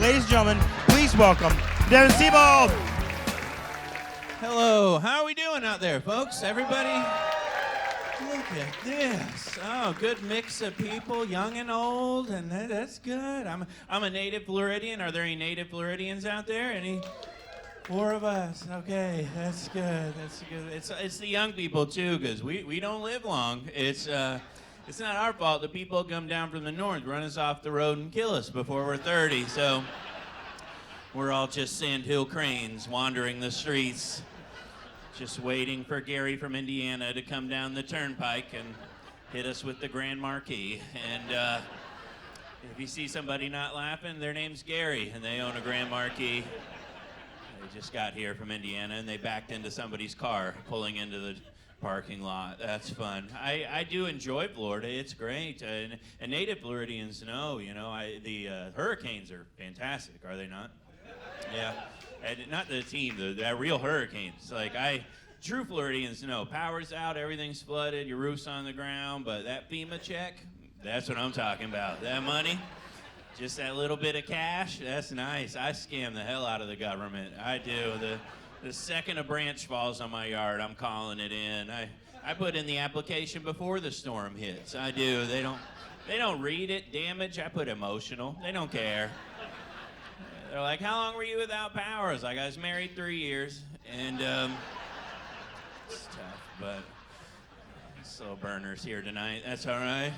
Ladies and gentlemen, please welcome Devin Siebold. Hello, how are we doing out there, folks? Everybody? Look at this. Oh, good mix of people, young and old, and that's good. I'm a native Floridian. Are there any native Floridians out there? Any? 4 of us. Okay, that's good. That's good. It's the young people too, because we don't live long. It's not our fault. The people come down from the north, run us off the road, and kill us before we're 30. So we're all just sandhill cranes wandering the streets, just waiting for Gary from Indiana to come down the turnpike and hit us with the Grand Marquis. And if you see somebody not laughing, their name's Gary, and they own a Grand Marquis. They just got here from Indiana, and they backed into somebody's car, pulling into the parking lot. That's fun. I do enjoy Florida. It's great. And native Floridians know, the hurricanes are fantastic, are they not? Yeah. And not the team, the real hurricanes. True Floridians know, power's out, everything's flooded, your roof's on the ground, but that FEMA check, that's what I'm talking about. That money, just that little bit of cash, that's nice. I scam the hell out of the government. I do. The second a branch falls on my yard, I'm calling it in. I put in the application before the storm hits. I do. They don't read it. Damage, I put emotional. They don't care. They're like, how long were you without power? I was like, I was married 3 years, and it's tough, but slow burners here tonight. That's all right.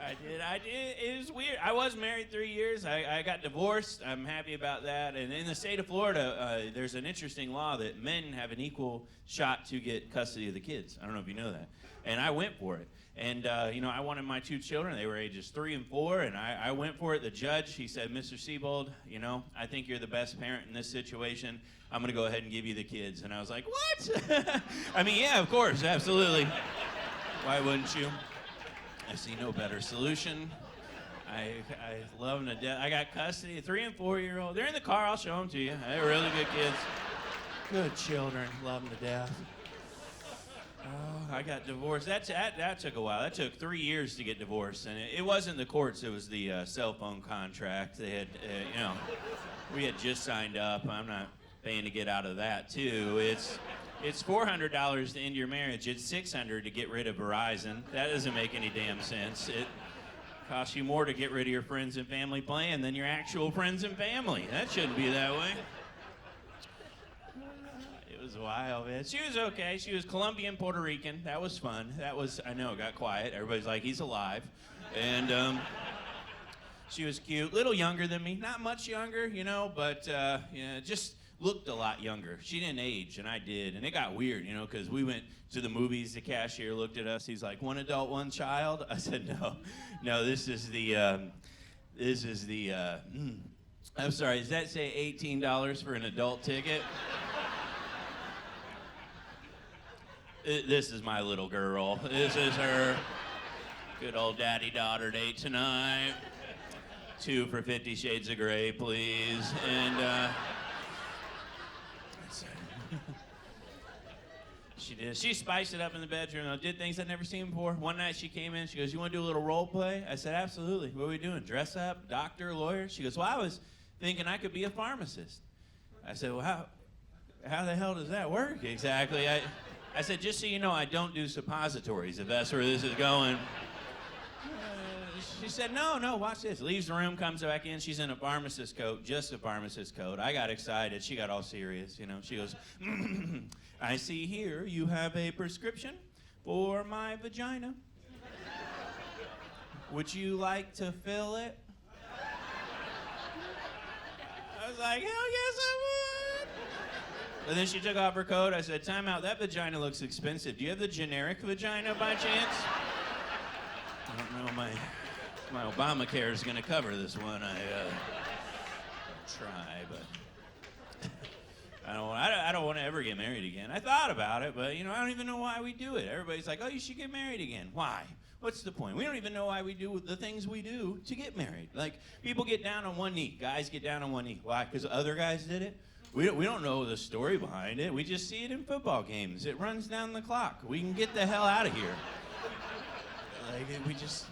I did. It was weird. I was married 3 years. I got divorced. I'm happy about that. And in the state of Florida, there's an interesting law that men have an equal shot to get custody of the kids. I don't know if you know that. And I went for it. And, I wanted my 2 children. They were ages 3 and 4, and I went for it. The judge, he said, Mr. Siebold, I think you're the best parent in this situation. I'm going to go ahead and give you the kids. And I was like, what? I mean, yeah, of course, absolutely. Why wouldn't you? I see no better solution. I love them to death. I got custody, 3 and 4-year-old. They're in the car. I'll show them to you. They're really good kids. Good children. Love them to death. Oh, I got divorced. That took a while. That took 3 years to get divorced, and it wasn't the courts. It was the cell phone contract. They had, we had just signed up. I'm not paying to get out of that too. It's $400 to end your marriage. It's $600 to get rid of Verizon. That doesn't make any damn sense. It costs you more to get rid of your friends and family plan than your actual friends and family. That shouldn't be that way. It was wild, man. She was okay. She was Colombian, Puerto Rican. That was fun. I know, it got quiet. Everybody's like, he's alive. And she was cute. Little younger than me. Not much younger, but just looked a lot younger. She didn't age, and I did. And it got weird, because we went to the movies. The cashier looked at us. He's like, 1 adult, 1 child? I said, no, this is the, I'm sorry, does that say $18 for an adult ticket? This is my little girl. This is her. Good old daddy-daughter date tonight. 2 for 50 Shades of Grey, please. And, she did. She spiced it up in the bedroom. Did things I'd never seen before. One night she came in. She goes, "You want to do a little role play?" I said, "Absolutely. What are we doing? Dress up? Doctor? Lawyer?" She goes, "Well, I was thinking I could be a pharmacist." I said, "Well, how the hell does that work exactly?" I said, "Just so you know, I don't do suppositories, if that's where this is going." She said, no, watch this. Leaves the room, comes back in. She's in a pharmacist coat, just a pharmacist coat. I got excited. She got all serious, She goes, "I see here you have a prescription for my vagina. Would you like to fill it?" I was like, hell yes, I would. But then she took off her coat. I said, "Time out. That vagina looks expensive. Do you have the generic vagina by chance?" I don't know, my Obamacare is going to cover this one. I try, but I don't want to ever get married again. I thought about it, but I don't even know why we do it. Everybody's like, "Oh, you should get married again." Why? What's the point? We don't even know why we do the things we do to get married. Like, people get down on one knee. Guys get down on one knee. Why? Because other guys did it? We don't know the story behind it. We just see it in football games. It runs down the clock. We can get the hell out of here.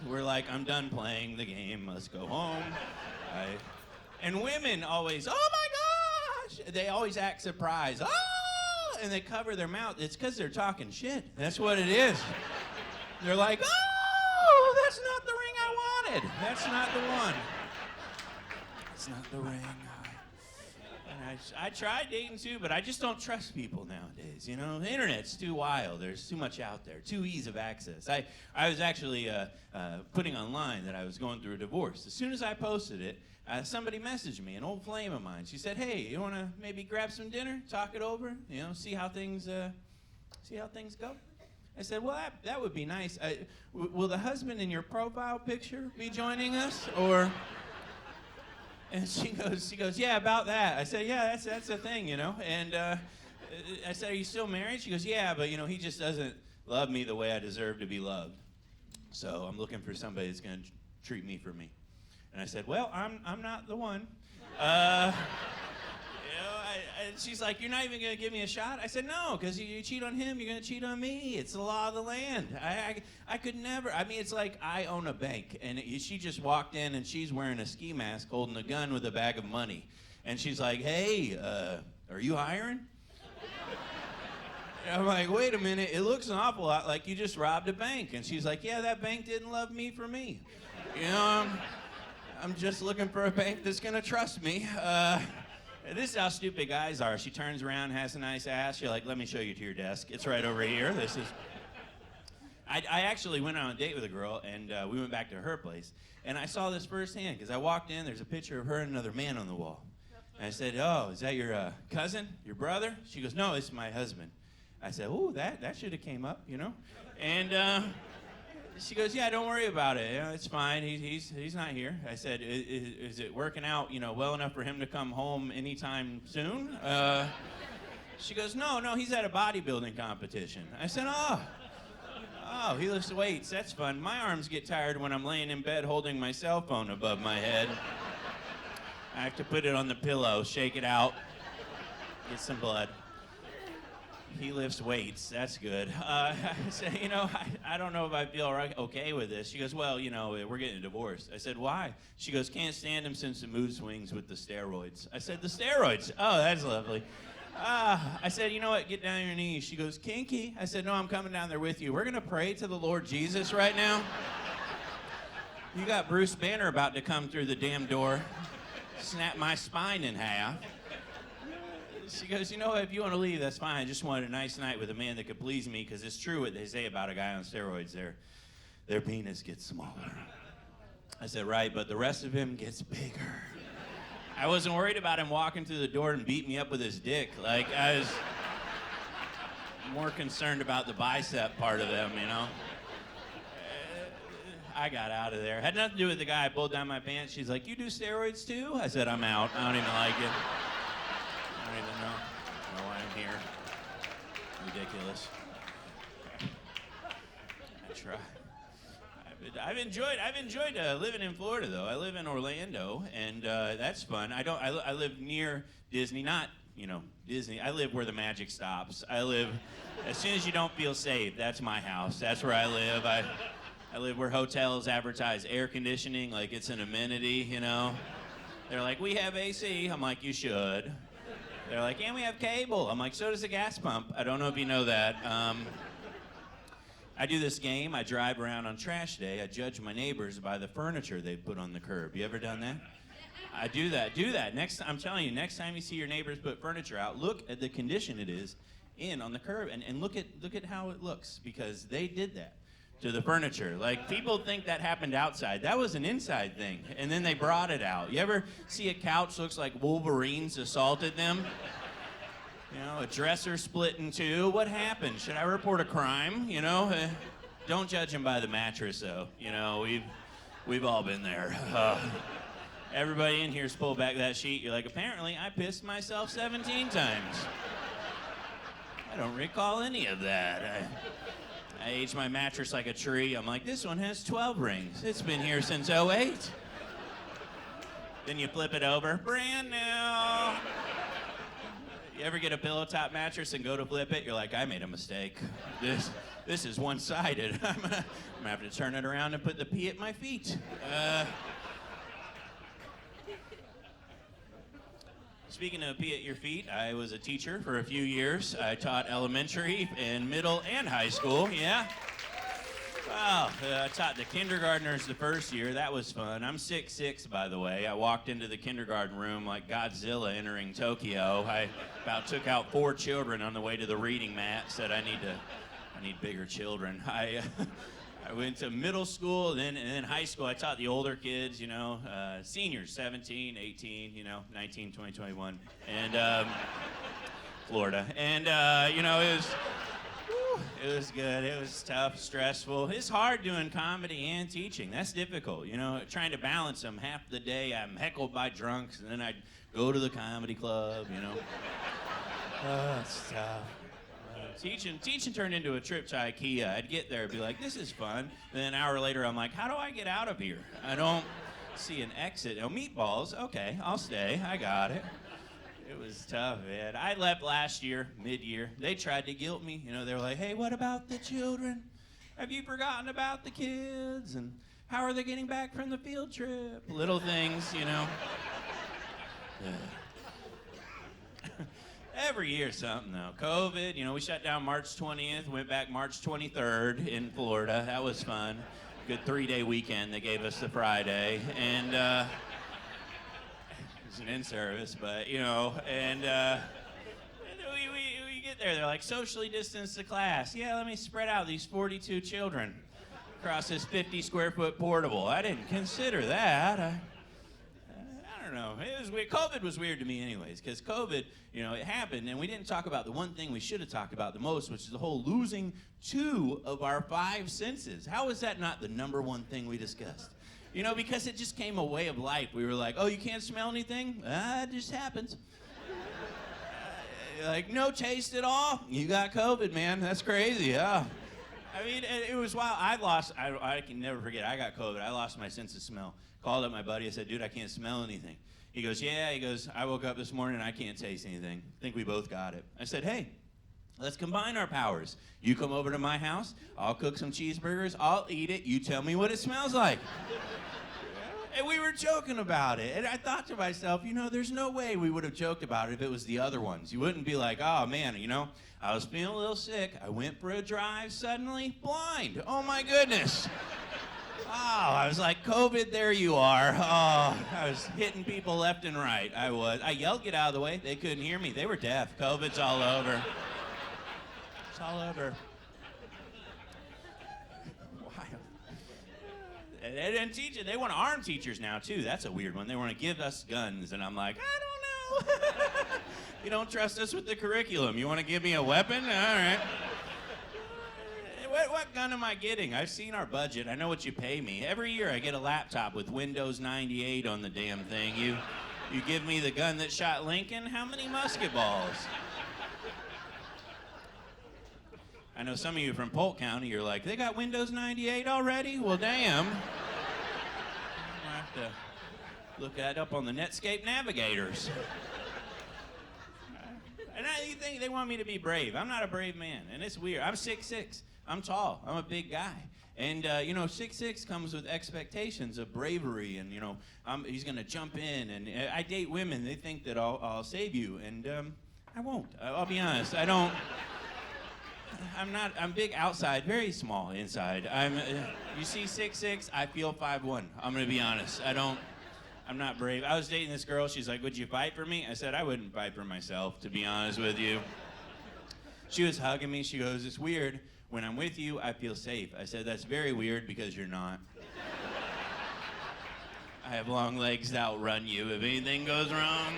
We're like, "I'm done playing the game. Let's go home." And women always, oh my gosh! They always act surprised. Oh! And they cover their mouth. It's because they're talking shit. That's what it is. They're like, oh, that's not the ring I wanted. That's not the one. That's not the ring. And I tried dating too, but I just don't trust people nowadays. You know, the internet's too wild. There's too much out there, too ease of access. I was actually putting online that I was going through a divorce. As soon as I posted it, somebody messaged me, an old flame of mine. She said, "Hey, you want to maybe grab some dinner, talk it over, you know, see how things go?" I said, "Well, that would be nice. Will the husband in your profile picture be joining us, or?" And she goes, "Yeah, about that." I said, "Yeah, that's the thing, you know." And I said, "Are you still married?" She goes, "Yeah, but you know, he just doesn't love me the way I deserve to be loved. So I'm looking for somebody that's gonna treat me for me." And I said, "Well, I'm not the one." You know, and she's like, "You're not even gonna give me a shot?" I said, "No, because you cheat on him, you're gonna cheat on me. It's the law of the land. I could never. I mean, it's like I own a bank, and she just walked in, and she's wearing a ski mask, holding a gun with a bag of money, and she's like, "Hey, are you hiring?" And I'm like, "Wait a minute, it looks an awful lot like you just robbed a bank." And she's like, "Yeah, that bank didn't love me for me. You know, I'm just looking for a bank that's gonna trust me." This is how stupid guys are. She turns around, has a nice ass. You're like, "Let me show you to your desk. It's right over here." I actually went on a date with a girl, and we went back to her place. And I saw this firsthand, because I walked in, there's a picture of her and another man on the wall. And I said, "Oh, is that your cousin, your brother?" She goes, "No, it's my husband." I said, "Oh, that should have came up, you know?" And she goes, "Yeah, don't worry about it. You know, it's fine. He's not here." I said, "Is it working out, you know, well enough for him to come home anytime soon?" She goes, No, he's at a bodybuilding competition." I said, Oh, he lifts weights. That's fun. My arms get tired when I'm laying in bed holding my cell phone above my head. I have to put it on the pillow, shake it out, get some blood. He lifts weights. That's good. I said, "You know, I don't know if I feel okay with this." She goes, "Well, you know, we're getting a divorce." I said, "Why?" She goes, "Can't stand him since the mood swings with the steroids." I said, "The steroids? Oh, that's lovely." I said, "You know what? Get down on your knees." She goes, "Kinky." I said, "No, I'm coming down there with you. We're going to pray to the Lord Jesus right now. You got Bruce Banner about to come through the damn door, snap my spine in half." She goes, "You know what, if you want to leave, that's fine. I just wanted a nice night with a man that could please me, because it's true what they say about a guy on steroids. Their penis gets smaller." I said, "Right, but the rest of him gets bigger." I wasn't worried about him walking through the door and beating me up with his dick. Like, I was more concerned about the bicep part of them, you know? I got out of there. Had nothing to do with the guy. I pulled down my pants. She's like, "You do steroids too?" I said, "I'm out. I don't even like it. I don't even know why I'm here. Ridiculous." I try. I've enjoyed living in Florida, though. I live in Orlando, and that's fun. I live near Disney, not, you know, Disney. I live where the magic stops. I live, as soon as you don't feel safe, that's my house. That's where I live. I live where hotels advertise air conditioning like it's an amenity, you know. They're like, "We have AC." I'm like, "You should." They're like, "And we have cable." I'm like, "So does a gas pump." I don't know if you know that. I do this game. I drive around on trash day. I judge my neighbors by the furniture they put on the curb. You ever done that? I do that. Do that. I'm telling you, next time you see your neighbors put furniture out, look at the condition it is in on the curb, and look at how it looks, because they did that to the furniture. Like, people think that happened outside. That was an inside thing, and then they brought it out. You ever see a couch looks like Wolverines assaulted them? You know, a dresser split in two. What happened? Should I report a crime? You know, don't judge him by the mattress, though. You know, we've all been there. Everybody in here's pulled back that sheet. You're like, "Apparently, I pissed myself 17 times. I don't recall any of that. I aged my mattress like a tree. I'm like, this one has 12 rings. It's been here since '08. Then you flip it over, brand new. You ever get a pillow top mattress and go to flip it? You're like, "I made a mistake. This is one-sided. I'm gonna have to turn it around and put the pee at my feet." Speaking of pee at your feet, I was a teacher for a few years. I taught elementary and middle and high school, yeah. Wow, I taught the kindergartners the first year. That was fun. I'm 6'6", by the way. I walked into the kindergarten room like Godzilla entering Tokyo. I about took out 4 children on the way to the reading mat, said I need bigger children. I went to middle school and then high school. I taught the older kids, seniors, 17, 18, 19, 20, 21, and Florida. And, it was good. It was tough, stressful. It's hard doing comedy and teaching. That's difficult, trying to balance them. Half the day I'm heckled by drunks, and then I'd go to the comedy club, It's tough. Teaching turned into a trip to IKEA. I'd get there and be like, this is fun. And then an hour later, I'm like, how do I get out of here? I don't see an exit. Oh, meatballs. Okay, I'll stay. I got it. It was tough, man. I left last year, mid-year. They tried to guilt me. They were like, hey, what about the children? Have you forgotten about the kids? And how are they getting back from the field trip? Little things, Yeah. Every year something, though. COVID, we shut down March 20th, went back March 23rd in Florida. That was fun. Good 3-day weekend they gave us the Friday. And it was an in-service, but, and we get there. They're like, socially distance the class. Yeah, let me spread out these 42 children across this 50-square-foot portable. I didn't consider that. I don't know. It was weird. COVID was weird to me anyways, because COVID, it happened, and we didn't talk about the one thing we should have talked about the most, which is the whole losing 2 of our 5 senses. How is that not the number one thing we discussed? Because it just came a way of life. We were like, oh, you can't smell anything? It just happens. Like, no taste at all? You got COVID, man. That's crazy, yeah. I mean, it was wild. I can never forget, I got COVID. I lost my sense of smell. Called up my buddy. I said, dude, I can't smell anything. He goes, yeah. He goes, I woke up this morning and I can't taste anything. I think we both got it. I said, hey, let's combine our powers. You come over to my house. I'll cook some cheeseburgers. I'll eat it. You tell me what it smells like. And we were joking about it. And I thought to myself, there's no way we would have joked about it if it was the other ones. You wouldn't be like, oh, man, I was feeling a little sick. I went for a drive, suddenly blind. Oh, my goodness. Oh, I was like, COVID, there you are. Oh, I was hitting people left and right. I yelled, get out of the way. They couldn't hear me. They were deaf. COVID's all over. It's all over. And teaching, they want to arm teachers now, too. That's a weird one. They want to give us guns, and I'm like, I don't know. You don't trust us with the curriculum. You want to give me a weapon? All right. What gun am I getting? I've seen our budget. I know what you pay me. Every year I get a laptop with Windows 98 on the damn thing. You give me the gun that shot Lincoln? How many musket balls? I know some of you from Polk County, you're like, they got Windows 98 already? Well, damn. I have to look that up on the Netscape navigators. And you think they want me to be brave. I'm not a brave man, and it's weird. I'm 6'6". I'm tall. I'm a big guy. And, 6'6" comes with expectations of bravery, and, he's going to jump in. And I date women. They think that I'll save you, and I won't. I'll be honest. I'm big outside, very small inside. You see 6'6", I feel 5'1". I'm going to be honest. I'm not brave. I was dating this girl. She's like, would you fight for me? I said, I wouldn't fight for myself, to be honest with you. She was hugging me. She goes, it's weird. When I'm with you, I feel safe. I said, that's very weird because you're not. I have long legs to outrun you if anything goes wrong.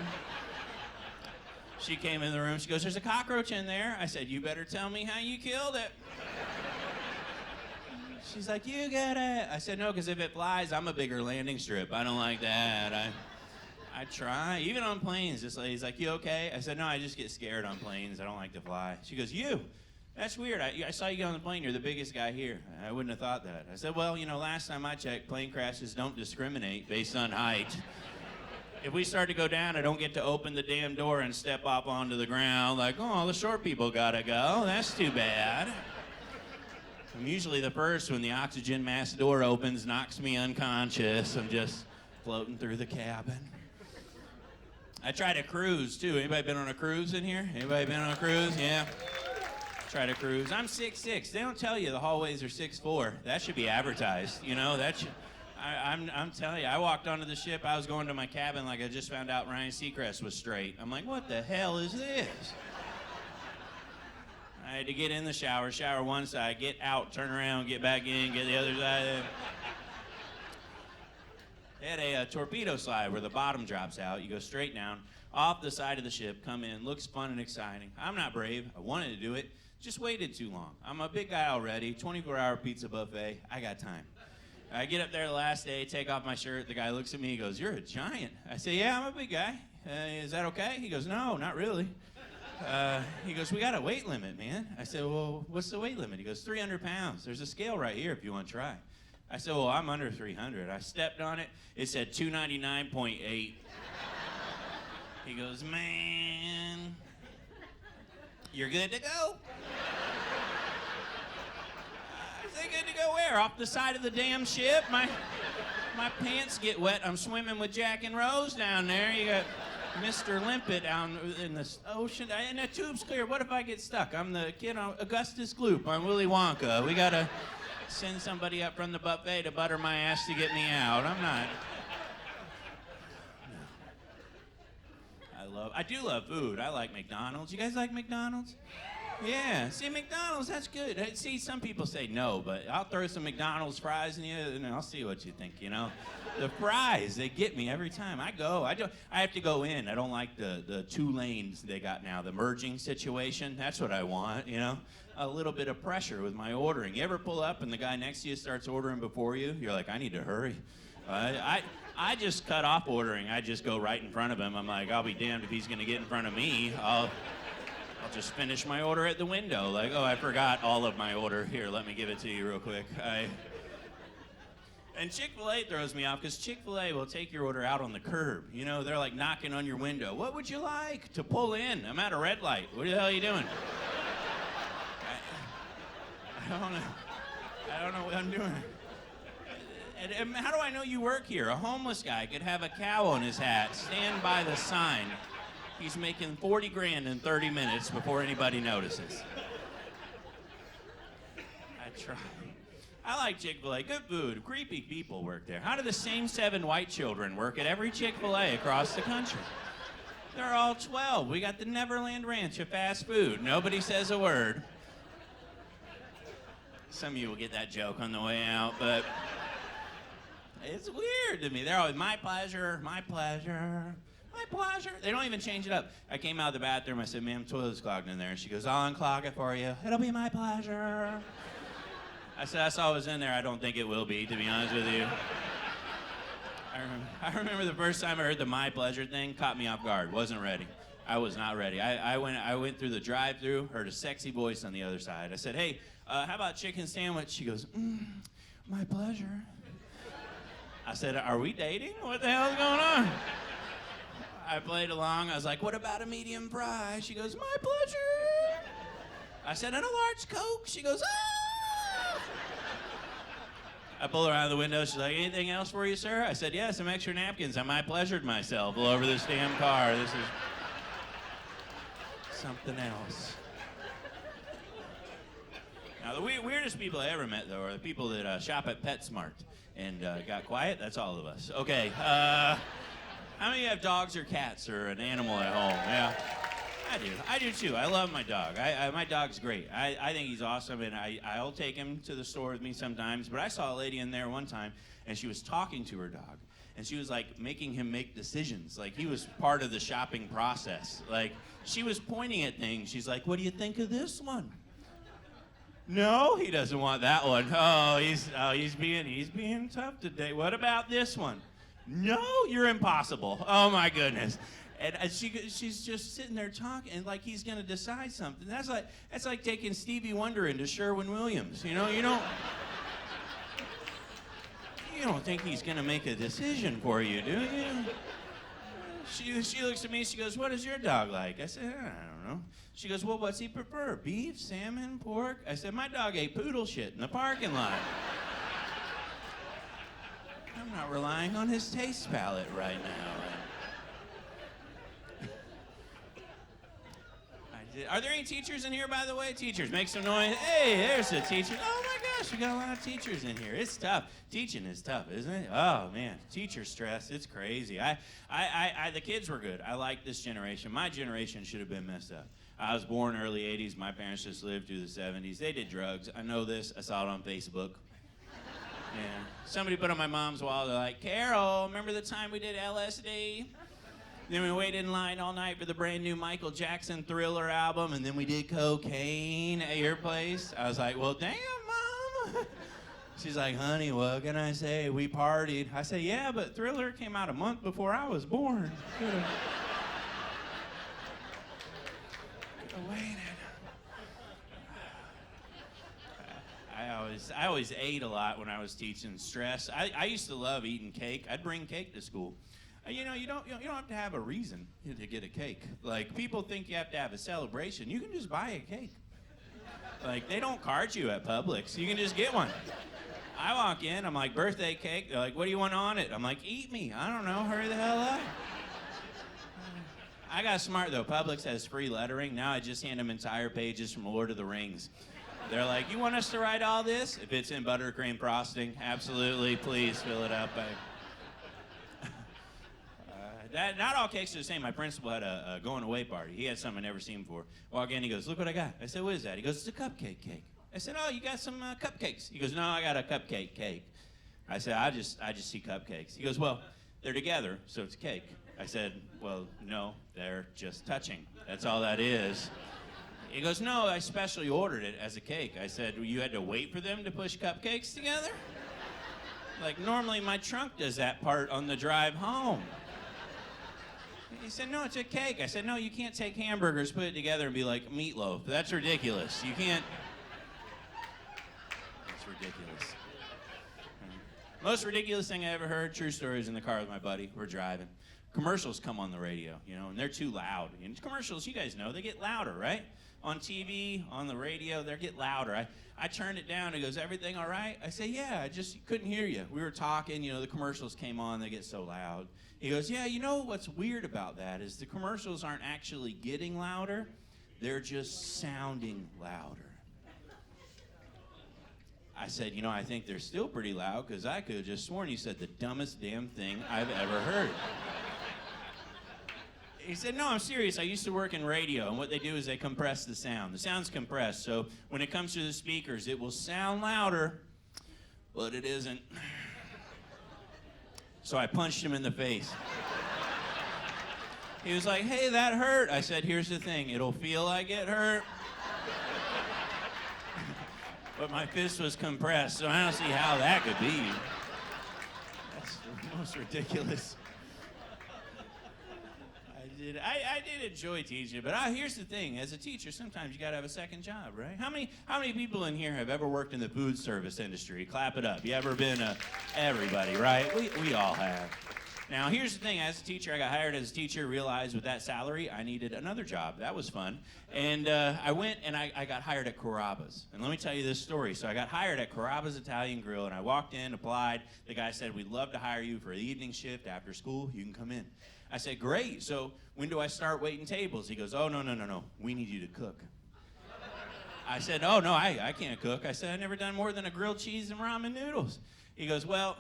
She came in the room. She goes, there's a cockroach in there. I said, you better tell me how you killed it. She's like, you get it. I said, no, because if it flies, I'm a bigger landing strip. I don't like that. I try. Even on planes, this lady's like, you okay? I said, no, I just get scared on planes. I don't like to fly. She goes, you? That's weird. I saw you get on the plane. You're the biggest guy here. I wouldn't have thought that. I said, well, last time I checked, plane crashes don't discriminate based on height. If we start to go down, I don't get to open the damn door and step up onto the ground like, oh, the short people gotta go. That's too bad. I'm usually the first when the oxygen mask door opens, knocks me unconscious. I'm just floating through the cabin. I tried a cruise too. Anybody been on a cruise in here? Anybody been on a cruise? Yeah. Tried a cruise. I'm 6'6". They don't tell you the hallways are 6'4". That should be advertised. You know, that should. I'm telling you, I walked onto the ship. I was going to my cabin like I just found out Ryan Seacrest was straight. I'm like, what the hell is this? I had to get in the shower one side, get out, turn around, get back in, get the other side. They had a torpedo slide where the bottom drops out. You go straight down, off the side of the ship, come in, looks fun and exciting. I'm not brave. I wanted to do it. Just waited too long. I'm a big guy already, 24-hour pizza buffet. I got time. I get up there the last day, take off my shirt. The guy looks at me, he goes, "You're a giant." I say, "Yeah, I'm a big guy. Is that okay?" He goes, "No, not really." He goes, "We got a weight limit, man." I said, "Well, what's the weight limit?" He goes, 300 pounds. There's a scale right here if you want to try. I said, "Well, I'm under 300. I stepped on it. It said 299.8. He goes, "Man, you're good to go." I said, "Good to go where? Off the side of the damn ship? My pants get wet. I'm swimming with Jack and Rose down there. You got Mr. Limpet down in the ocean. And the tube's clear. What if I get stuck? I'm the kid on Augustus Gloop. I'm Willy Wonka. We got to send somebody up from the buffet to butter my ass to get me out. I'm not." I do love food. I like McDonald's. You guys like McDonald's? Yeah. See, McDonald's, that's good. See, some people say no, but I'll throw some McDonald's fries in you, and I'll see what you think, you know? The fries, they get me every time. I have to go in. I don't like the 2 lanes they got now, the merging situation. That's what I want, you know? A little bit of pressure with my ordering. You ever pull up and the guy next to you starts ordering before you? You're like, I need to hurry. I just cut off ordering. I just go right in front of him. I'm like, I'll be damned if he's gonna get in front of me. I'll just finish my order at the window. Like, oh, I forgot all of my order. Here, let me give it to you real quick. And Chick-fil-A throws me off because Chick-fil-A will take your order out on the curb. You know, they're like knocking on your window. "What would you like to pull in? I'm at a red light. What the hell are you doing?" I don't know what I'm doing. And how do I know you work here? A homeless guy could have a cow on his hat, stand by the sign. He's making 40 grand in 30 minutes before anybody notices. I try. I like Chick-fil-A. Good food. Creepy people work there. How do the same 7 white children work at every Chick-fil-A across the country? They're all 12. We got the Neverland Ranch of fast food. Nobody says a word. Some of you will get that joke on the way out, but it's weird to me. They're always, "My pleasure, my pleasure, my pleasure." They don't even change it up. I came out of the bathroom. I said, "Ma'am, toilet's clogged in there." She goes, "I'll unclog it for you. It'll be my pleasure." I said, "I saw it was in there. I don't think it will be, to be honest with you." I remember the first time I heard the "my pleasure" thing, caught me off guard. Wasn't ready. I was not ready. I went through the drive-thru, heard a sexy voice on the other side. I said, "Hey, how about chicken sandwich?" She goes, "My pleasure." I said, "Are we dating? What the hell's going on?" I played along. I was like, "What about a medium fry?" She goes, "My pleasure." I said, "And a large Coke." She goes, "Ah!" I pull her out of the window. She's like, "Anything else for you, sir?" I said, "Yeah, some extra napkins. I my pleasured myself all over this damn car. This is something else." Now, the weirdest people I ever met, though, are the people that shop at PetSmart and got quiet. That's all of us. Okay. How many of you have dogs or cats or an animal at home? Yeah. I do too. I love my dog. My dog's great. I think he's awesome, and I'll take him to the store with me sometimes. But I saw a lady in there one time, and she was talking to her dog, and she was like making him make decisions. Like he was part of the shopping process. Like she was pointing at things. She's like, "What do you think of this one?" "No, he doesn't want that one." "Oh, he's being tough today. What about this one?" "No, you're impossible." "Oh my goodness." And she's just sitting there talking, and like he's gonna decide something. That's like taking Stevie Wonder into Sherwin-Williams. You know, you don't think he's gonna make a decision for you, do you? She looks at me. She goes, "What does your dog like?" I said, "I don't know." She goes, "Well, what's he prefer? Beef, salmon, pork?" I said, "My dog ate poodle shit in the parking lot." I'm not relying on his taste palette right now. Are there any teachers in here, by the way? Teachers, make some noise. Hey, there's a teacher. Oh my gosh, we got a lot of teachers in here. It's tough. Teaching is tough, isn't it? Oh man, teacher stress, it's crazy. The kids were good. I like this generation. My generation should have been messed up. I was born early 80s. My parents just lived through the 70s. They did drugs. I know this. I saw it on Facebook. Yeah. Somebody put on my mom's wall, they're like, Carol, remember the time we did LSD? Then we waited in line all night for the brand new Michael Jackson Thriller album, and then we did cocaine at your place. I was like, well, damn, Mom. She's like, honey, what can I say? We partied. I say, yeah, but Thriller came out a month before I was born. Could've waited. I always ate a lot when I was teaching stress. I used to love eating cake. I'd bring cake to school. You don't have to have a reason to get a cake. Like, people think you have to have a celebration. You can just buy a cake. Like, they don't card you at Publix. You can just get one. I walk in, I'm like, birthday cake. They're like, what do you want on it? I'm like, eat me. I don't know, hurry the hell up. I got smart though. Publix has free lettering. Now I just hand them entire pages from Lord of the Rings. They're like, you want us to write all this? If it's in buttercream frosting, absolutely, please fill it up. Not all cakes are the same. My principal had a going away party. He had something I never seen before. Walk in, he goes, look what I got. I said, what is that? He goes, it's a cupcake cake. I said, oh, you got some cupcakes. He goes, no, I got a cupcake cake. I said, I just see cupcakes. He goes, well, they're together, so it's a cake. I said, well, no, they're just touching. That's all that is. He goes, no, I specially ordered it as a cake. I said, well, you had to wait for them to push cupcakes together? Like, normally my trunk does that part on the drive home. He said, no, it's a cake. I said, no, you can't take hamburgers, put it together, and be like meatloaf. That's ridiculous. You can't. That's ridiculous. Most ridiculous thing I ever heard, true story, is in the car with my buddy. We're driving. Commercials come on the radio, and they're too loud. And commercials, you guys know, they get louder, right? On TV, on the radio, they get louder. I turned it down. He goes, everything all right? I say, yeah, I just couldn't hear you. We were talking, the commercials came on, they get so loud. He goes, yeah, what's weird about that is the commercials aren't actually getting louder, they're just sounding louder. I said, I think they're still pretty loud because I could have just sworn you said the dumbest damn thing I've ever heard. He said, no, I'm serious. I used to work in radio, and what they do is they compress the sound. The sound's compressed, so when it comes to the speakers, it will sound louder, but it isn't. So I punched him in the face. He was like, hey, that hurt. I said, here's the thing. It'll feel like it hurt. But my fist was compressed, so I don't see how that could be. That's the most ridiculous. I did enjoy teaching, but here's the thing. As a teacher, sometimes you got to have a second job, right? How many people in here have ever worked in the food service industry? Clap it up. You ever been everybody, right? We all have. Now, here's the thing. As a teacher, I got hired as a teacher, realized with that salary, I needed another job. That was fun. And I went and I got hired at Carrabba's. And let me tell you this story. So I got hired at Carrabba's Italian Grill, and I walked in, applied. The guy said, we'd love to hire you for the evening shift after school. You can come in. I said, great. So when do I start waiting tables? He goes, oh, no. We need you to cook. I said, oh, no, I can't cook. I said, I've never done more than a grilled cheese and ramen noodles. He goes, well,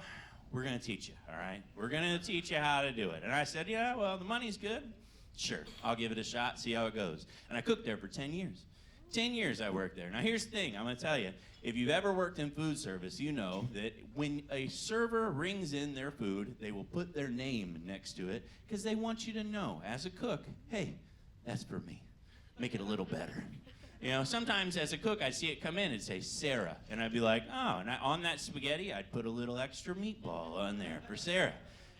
we're going to teach you, all right? We're going to teach you how to do it. And I said, yeah, well, the money's good. Sure, I'll give it a shot, see how it goes. And I cooked there for 10 years. 10 years I worked there. Now, here's the thing. I'm going to tell you. If you've ever worked in food service, you know that when a server rings in their food, they will put their name next to it because they want you to know, as a cook, hey, that's for me. Make it a little better. Sometimes as a cook, I'd see it come in and say, Sarah. And I'd be like, oh, and on that spaghetti, I'd put a little extra meatball on there for Sarah.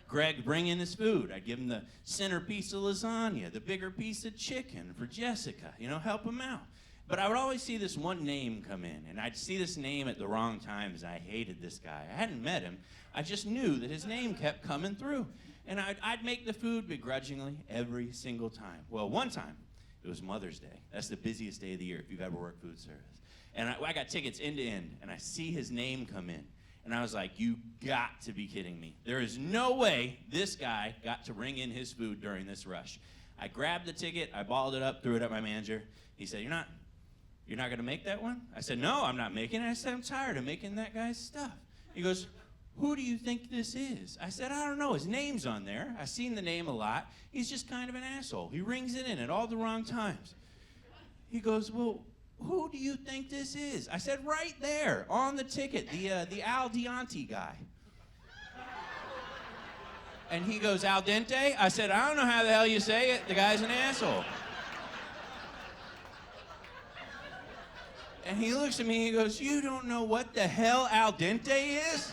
Greg, bring in his food. I'd give him the center piece of lasagna, the bigger piece of chicken for Jessica. Help him out. But I would always see this one name come in, and I'd see this name at the wrong times. I hated this guy. I hadn't met him. I just knew that his name kept coming through. And I'd make the food begrudgingly every single time. Well, one time, it was Mother's Day. That's the busiest day of the year if you've ever worked food service. And I got tickets end to end, and I see his name come in. And I was like, you got to be kidding me. There is no way this guy got to bring in his food during this rush. I grabbed the ticket, I balled it up, threw it at my manager. He said, you're not gonna make that one? I said, no, I'm not making it. I said, I'm tired of making that guy's stuff. He goes, who do you think this is? I said, I don't know, his name's on there. I've seen the name a lot. He's just kind of an asshole. He rings it in at all the wrong times. He goes, well, who do you think this is? I said, right there, on the ticket, the al dente guy. And he goes, al dente? I said, I don't know how the hell you say it. The guy's an asshole. And he looks at me and he goes, you don't know what the hell al dente is?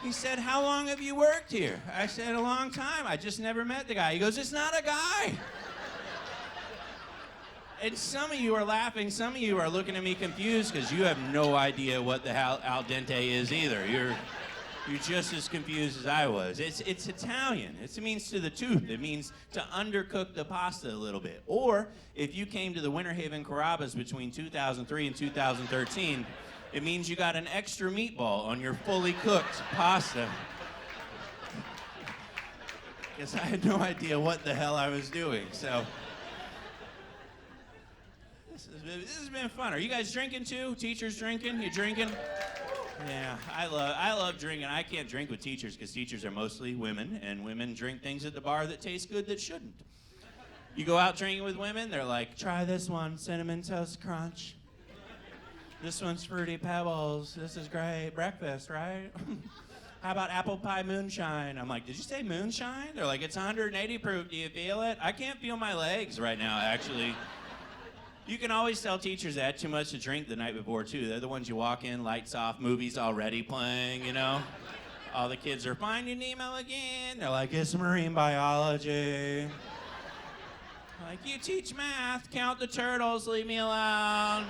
He said, how long have you worked here? I said, a long time. I just never met the guy. He goes, it's not a guy. And some of you are laughing. Some of you are looking at me confused because you have no idea what the hell al dente is either. You're just as confused as I was. It's Italian. It means to the tooth. It means to undercook the pasta a little bit. Or if you came to the Winter Haven Carrabbas between 2003 and 2013, it means you got an extra meatball on your fully cooked pasta. Because I had no idea what the hell I was doing. So this has been fun. Are you guys drinking too? Teachers drinking? You drinking? Yeah, I love drinking. I can't drink with teachers because teachers are mostly women, and women drink things at the bar that taste good that shouldn't. You go out drinking with women, they're like, try this one, Cinnamon Toast Crunch. This one's Fruity Pebbles. This is great. Breakfast, right? How about apple pie moonshine? I'm like, did you say moonshine? They're like, it's 180 proof. Do you feel it? I can't feel my legs right now, actually. You can always tell teachers that had too much to drink the night before, too. They're the ones you walk in, lights off, movies already playing, you know? All the kids are, Finding Nemo again. They're like, it's marine biology. Like, you teach math, count the turtles, leave me alone.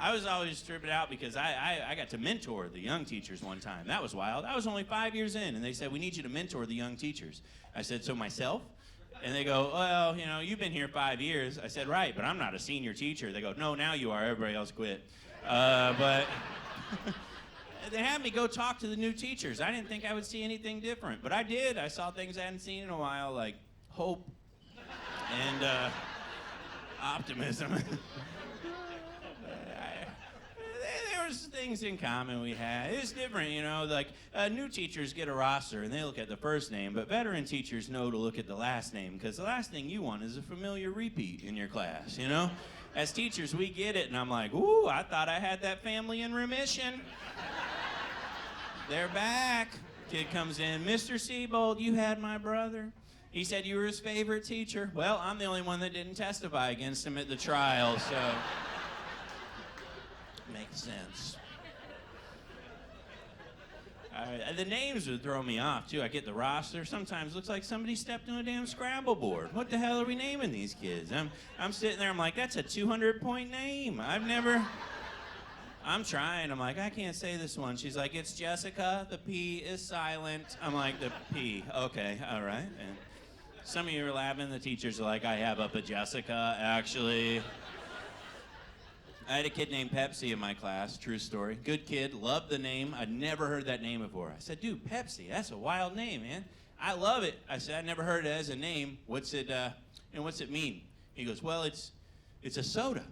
I was always tripping out because I got to mentor the young teachers one time. That was wild. I was only 5 years in, and they said, we need you to mentor the young teachers. I said, so myself? And they go, well, you know, you've been here 5 years. I said, right, but I'm not a senior teacher. They go, no, now you are. Everybody else quit. But they had me go talk to the new teachers. I didn't think I would see anything different, but I did. I saw things I hadn't seen in a while, like hope and optimism. There was things in common we had. It was different, you know, like new teachers get a roster and they look at the first name, but veteran teachers know to look at the last name because the last thing you want is a familiar repeat in your class, you know? As teachers, we get it, and I'm like, ooh, I thought I had that family in remission. They're back. Kid comes in, Mr. Siebold, you had my brother. He said you were his favorite teacher. Well, I'm the only one that didn't testify against him at the trial, so makes sense. The names would throw me off, too. I get the roster. Sometimes it looks like somebody stepped on a damn Scrabble board. What the hell are we naming these kids? I'm sitting there, I'm like, that's a 200-point name. I'm trying. I'm like, I can't say this one. She's like, it's Jessica. The P is silent. I'm like, the P. Okay, all right. And some of you are laughing. The teachers are like, I have up a Jessica, actually. I had a kid named Pepsi in my class, true story. Good kid, loved the name. I'd never heard that name before. I said, dude, Pepsi, that's a wild name, man. I love it. I said, I never heard it as a name. What's it mean? He goes, well, it's a soda.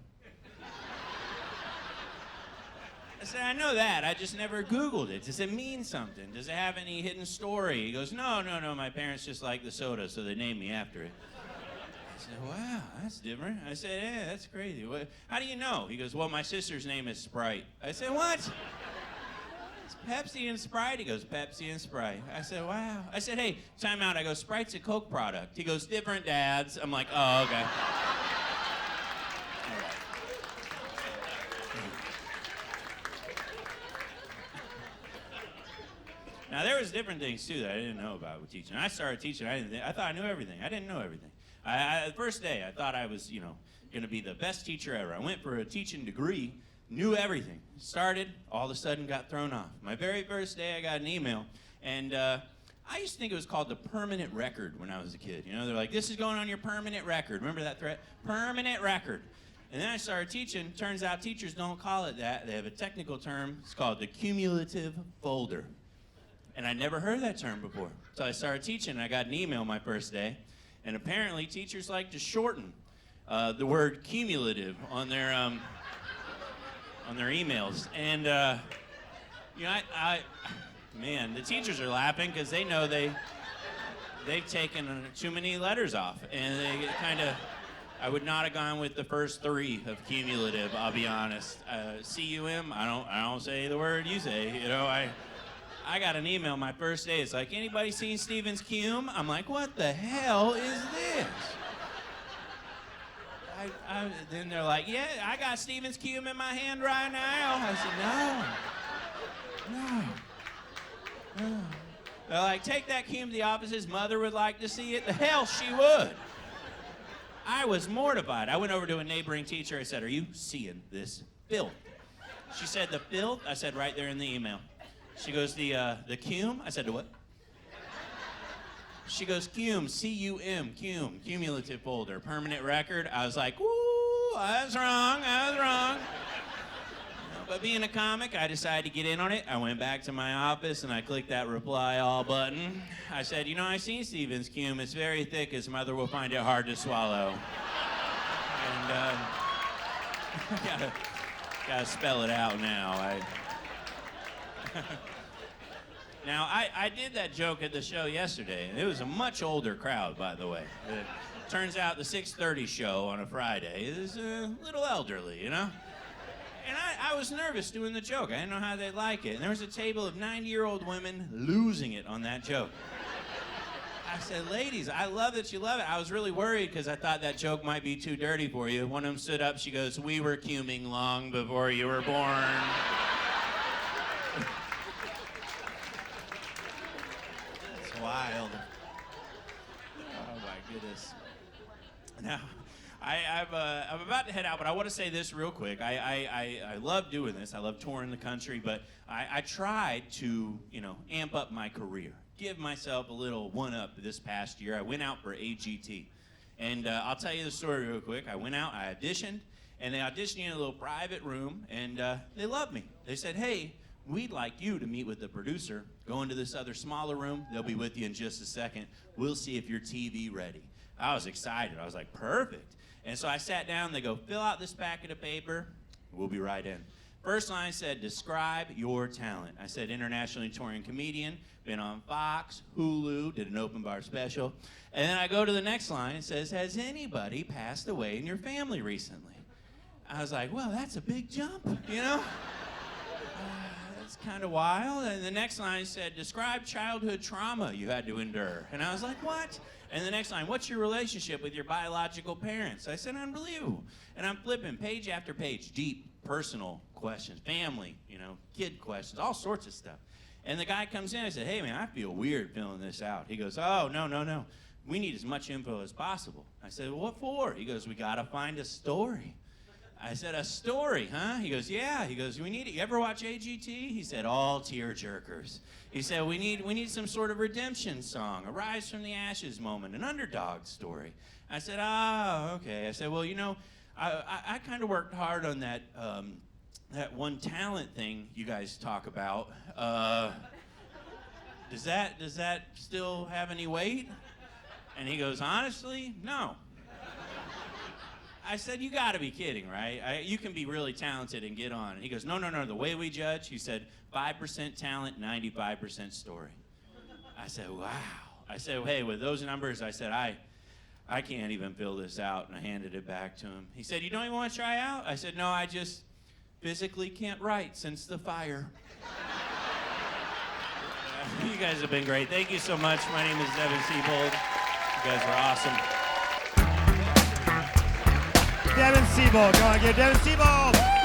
I said, I know that. I just never Googled it. Does it mean something? Does it have any hidden story? He goes, no. My parents just like the soda, so they named me after it. I said, wow, that's different. I said, yeah, that's crazy. How do you know? He goes, well, my sister's name is Sprite. I said, what? It's Pepsi and Sprite. He goes, Pepsi and Sprite. I said, wow. I said, hey, time out. I go, Sprite's a Coke product. He goes, different dads. I'm like, oh, okay. All right. Now, there was different things, too, that I didn't know about with teaching. I started teaching. I thought I knew everything. I didn't know everything. The first day, I thought I was, going to be the best teacher ever. I went for a teaching degree, knew everything. Started, all of a sudden got thrown off. My very first day, I got an email, and I used to think it was called the permanent record when I was a kid. You know, they're like, this is going on your permanent record. Remember that threat? Permanent record. And then I started teaching. Turns out teachers don't call it that. They have a technical term. It's called the cumulative folder. And I never heard that term before. So I started teaching, and I got an email my first day. And apparently, teachers like to shorten the word cumulative on their emails. And man, the teachers are laughing because they know they've taken too many letters off, and they kind of. I would not have gone with the first 3 of cumulative. I'll be honest. C-U-M. I don't say the word you say. You know, I got an email my first day. It's like, anybody seen Stephen's cum? I'm like, what the hell is this? Then they're like, yeah, I got Stephen's cum in my hand right now. I said, no. They're like, take that cum to the office. His mother would like to see it. The hell she would. I was mortified. I went over to a neighboring teacher. I said, are you seeing this filth? She said, the filth? I said, right there in the email. She goes, the cum? I said, the what? She goes, cum, C-U-M, cum, cumulative folder, permanent record. I was like, ooh, I was wrong. But being a comic, I decided to get in on it. I went back to my office and I clicked that reply all button. I said, you know, I seen Stephen's cum. It's very thick. His mother will find it hard to swallow. And gotta spell it out now. Now, I did that joke at the show yesterday, and it was a much older crowd, by the way. Turns out the 6:30 show on a Friday is a little elderly, you know? And I was nervous doing the joke. I didn't know how they'd like it. And there was a table of 90-year-old women losing it on that joke. I said, ladies, I love that you love it. I was really worried because I thought that joke might be too dirty for you. One of them stood up. She goes, we were cuming long before you were born. That's wild. Oh, my goodness. Now, I'm about to head out, but I want to say this real quick. I love doing this. I love touring the country, but I tried to, amp up my career, give myself a little one-up this past year. I went out for AGT, and I'll tell you the story real quick. I went out, I auditioned, and they auditioned me in a little private room, and they loved me. They said, hey, we'd like you to meet with the producer. Go into this other smaller room. They'll be with you in just a second. We'll see if you're TV ready. I was excited. I was like, perfect. And so I sat down. They go, fill out this packet of paper. We'll be right in. First line said, describe your talent. I said, internationally touring comedian, been on Fox, Hulu, did an open bar special. And then I go to the next line. It says, has anybody passed away in your family recently? I was like, well, that's a big jump, That's kind of wild. And the next line said, describe childhood trauma you had to endure. And I was like, what? And the next line, what's your relationship with your biological parents? I said, unbelievable. And I'm flipping page after page, deep, personal questions, family, kid questions, all sorts of stuff. And the guy comes in, I said, hey man, I feel weird filling this out. He goes, oh, no. We need as much info as possible. I said, well, what for? He goes, we gotta find a story. I said, a story, huh? He goes, yeah. He goes, we need it. You ever watch AGT? He said, all tear jerkers. He said, we need some sort of redemption song, a rise from the ashes moment, an underdog story. I said, oh, okay. I said, well, I kind of worked hard on that one talent thing you guys talk about. Does that still have any weight? And he goes, honestly, no. I said, you gotta be kidding, right? You can be really talented and get on. And he goes, no, the way we judge, he said, 5% talent, 95% story. I said, wow. I said, hey, with those numbers, I said, I can't even fill this out, and I handed it back to him. He said, you don't even want to try out? I said, no, I just physically can't write since the fire. You guys have been great. Thank you so much. My name is Devin Siebold. You guys were awesome. Devin Siebold. Go on, give Devin Siebold.